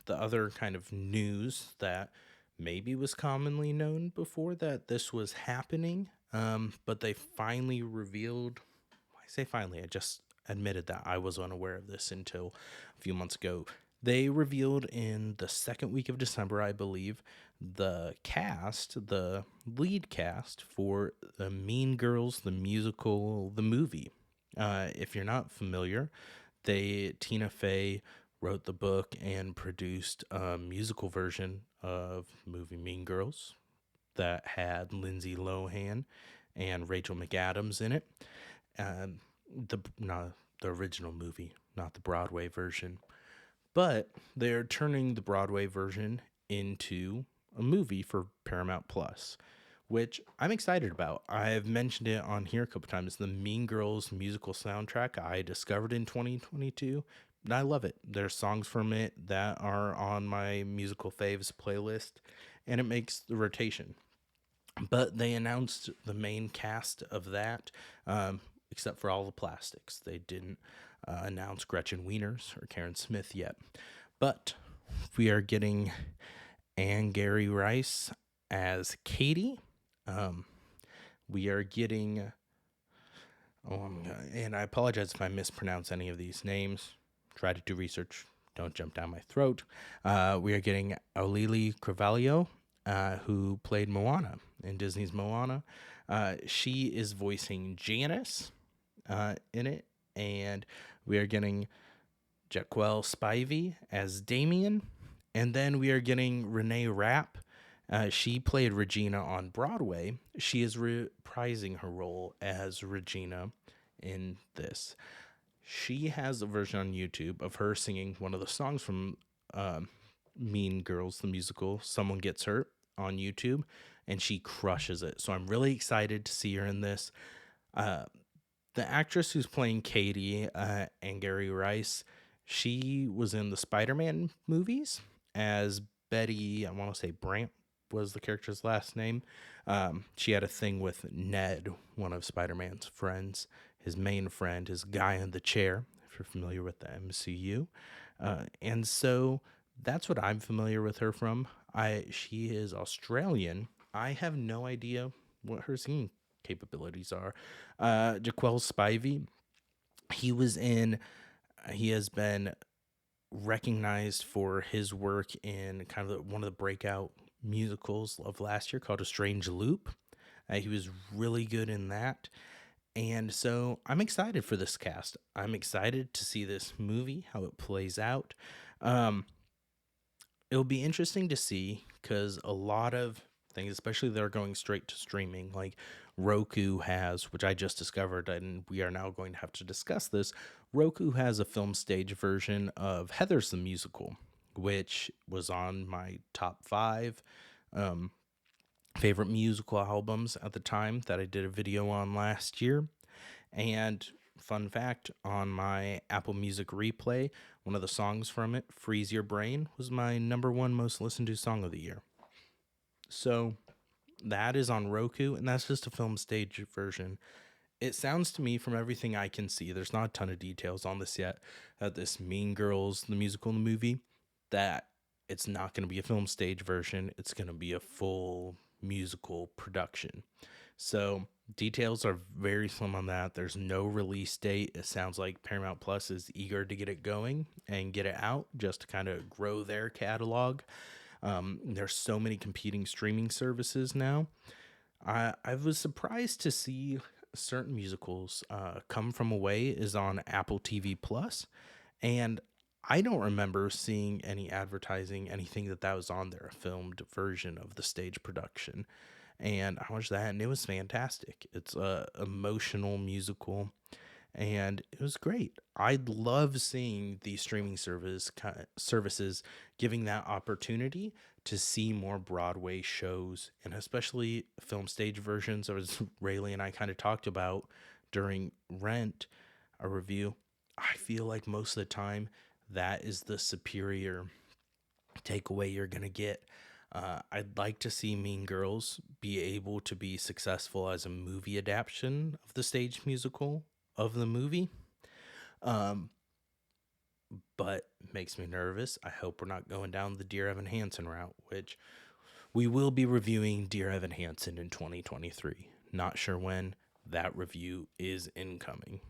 the other kind of news that maybe was commonly known before that this was happening, but they finally revealed. I say finally, I just admitted that I was unaware of this until a few months ago. They revealed in the second week of December, I believe, the lead cast for the Mean Girls, the musical, the movie. If you're not familiar, Tina Fey wrote the book and produced a musical version of movie Mean Girls that had Lindsay Lohan and Rachel McAdams in it. Um, the original movie, not the Broadway version. But they're turning the Broadway version into a movie for Paramount Plus, which I'm excited about. I've mentioned it on here a couple times. The Mean Girls musical soundtrack I discovered in 2022, and I love it. There's songs from it that are on my musical faves playlist, and it makes the rotation. But they announced the main cast of that, except for all the plastics. They didn't announce Gretchen Wieners or Karen Smith yet. But we are getting Angourie Rice as Katie. Um, we are getting, and I apologize if I mispronounce any of these names. Try to do research. Don't jump down my throat. We are getting Olili Carvalho, who played Moana in Disney's Moana. She is voicing Janice in it. And we are getting Jaquel Spivey as Damien. And then we are getting Renee Rapp. She played Regina on Broadway. She is reprising her role as Regina in this. She has a version on YouTube of her singing one of the songs from Mean Girls, the musical, Someone Gets Hurt, on YouTube, and she crushes it. So I'm really excited to see her in this. The actress who's playing Katie, Angourie Rice, she was in the Spider-Man movies as Betty. I want to say Brant was the character's last name. She had a thing with Ned, one of Spider-Man's friends, his main friend, his guy in the chair, if you're familiar with the MCU. And so that's what I'm familiar with her from. She is Australian. I have no idea what her singing capabilities are. Jaquel Spivey, he was in. He has been recognized for his work in kind of one of the breakout musicals of last year called A Strange Loop. He was really good in that. And so I'm excited for this cast. I'm excited to see this movie, how it plays out. Um, it'll be interesting to see because a lot of things, especially they're going straight to streaming, like Roku has, which I just discovered, and we are now going to have to discuss this. Roku has a film stage version of Heather's the Musical, which was on my top five um, favorite musical albums at the time that I did a video on last year. And fun fact, on my Apple Music replay, one of the songs from it, Freeze Your Brain, was my number one most listened to song of the year. So that is on Roku, and that's just a film stage version. It sounds to me, from everything I can see, there's not a ton of details on this yet, this Mean Girls, the musical, the movie, that it's not going to be a film stage version. It's going to be a full musical production. So details are very slim on that. There's no release date. It sounds like Paramount Plus is eager to get it going and get it out just to kind of grow their catalog. There's so many competing streaming services now. I was surprised to see certain musicals. Come From Away is on Apple TV Plus, and I don't remember seeing any advertising, anything that was on there, a filmed version of the stage production. And I watched that, and it was fantastic. It's a emotional musical, and it was great. I love seeing the streaming services giving that opportunity to see more Broadway shows, and especially film stage versions, as Rayleigh and I kind of talked about during Rent, a review. I feel like most of the time that is the superior takeaway you're gonna get. I'd like to see Mean Girls be able to be successful as a movie adaptation of the stage musical of the movie. Um, but makes me nervous. I hope we're not going down the Dear Evan Hansen route, which we will be reviewing Dear Evan Hansen in 2023. Not sure when. That review is incoming.